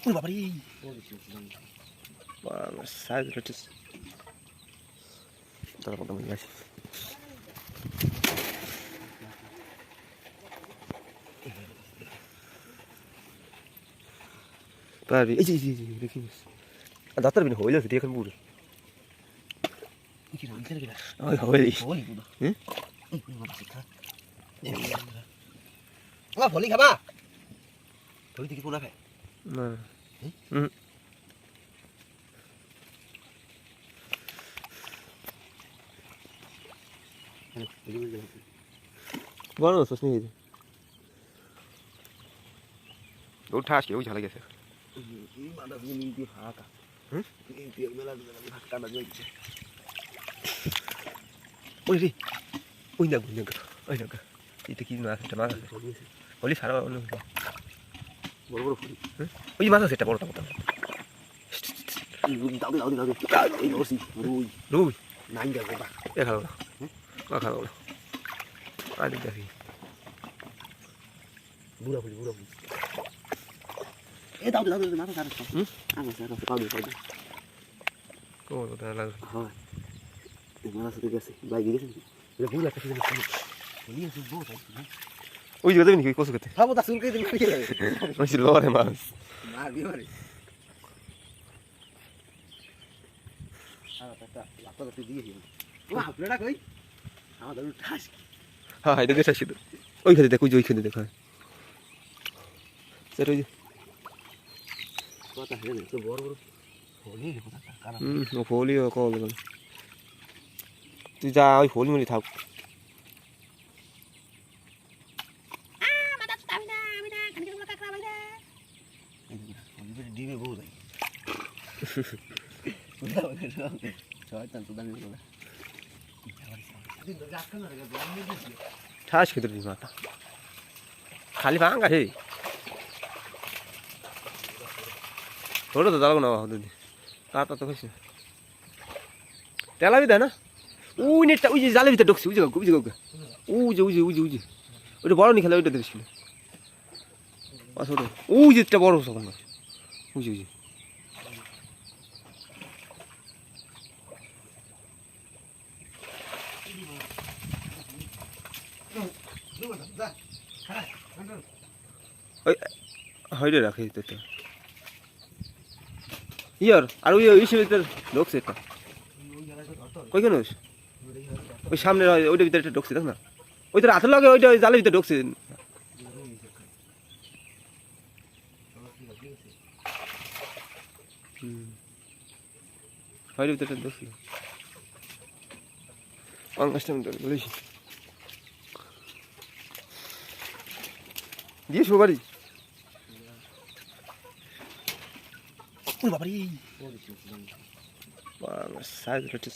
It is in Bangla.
ওরে বাবা রে সাইজ রয়েছে তার মোটামুটি আছে পারবি এই যে দেখি দাঁতার বিন হইল সেটি এখন পুরো ওই হইলি হুম ও ভলি খাবা ভলি থেকে কোনা খায় না হুম বড় সস নিয়ে উঠা আসকে ওই ঝালে গেছে এই মাথা দিয়ে নিতে ফাঁকা হুম এই তেল মেলা ফাঁকা না যাইছে ওই রে ওই না ওই না এটা কি মাছ এটা মাছ বলি সারা বড় বড় ফুল ওই মাছ আছে এটা বড়টা মোটা দাও এই ওসি রুই রুই নাই যাবে বা এ খাও না খাও না আজ দেখি বুড়া ফুল এ দাও মাথা কাটছ হুম আমি স্যার পাও ও ওটা লাগে হ্যাঁ এই মাথা থেকে গেছে বাই গেছে এটা ভুল একটা কিছু বলি আছে বহুত ওই যে দেবেন কি কষ্ট করতে খাবো তা শুনকে দিন কি লাগে ওই যে লরে মাছ মার বিমারি তা লাপটা তো দিয়ে দিও ওয়া আপনারা কই আমাদের ঠাস হ্যাঁ এটা গেছে শুধু ওইখানে দেখো ওইখানে দেখো স্যার ওই কথা হেলে তো বড় হলি কথা কানা ও ফলি ও কল তুই যা ওই ফলি মলি থাক ডিমে বহু যায় শয়তান তো দামি বলে ঠাস খেতে দিই মাথা খালি ভাঙা হে ছোটো তো দাঁড়াবো না দিদি কাতা তো খাইছে তেলাবি দেয় না ওই নেটটা ওই যে জালের ভিতরে ঢুকছে বুঝে ওইটা বড় নি খেলে ওইটা দেখছিল ছোটো ওই যেটা বড় তখন বুঝি ওই হইলে রাখি তো ইয়ার আর ওই ইসের ভিতরে ঢুকছে একটা ওইখানে ওই সামনে ওইটার ভিতরে একটা ঢুকছে দেখ না ওই তোর হাতের লাগে ওইটা ওই জালের ভিতরে ঢুকছে হইলে ভিতরে ঢুকছিল পাঙ্গাসটা আমি বলেছি দিয়ে শো বাড়ি ওরে বাবা রে সাইজ রয়েছে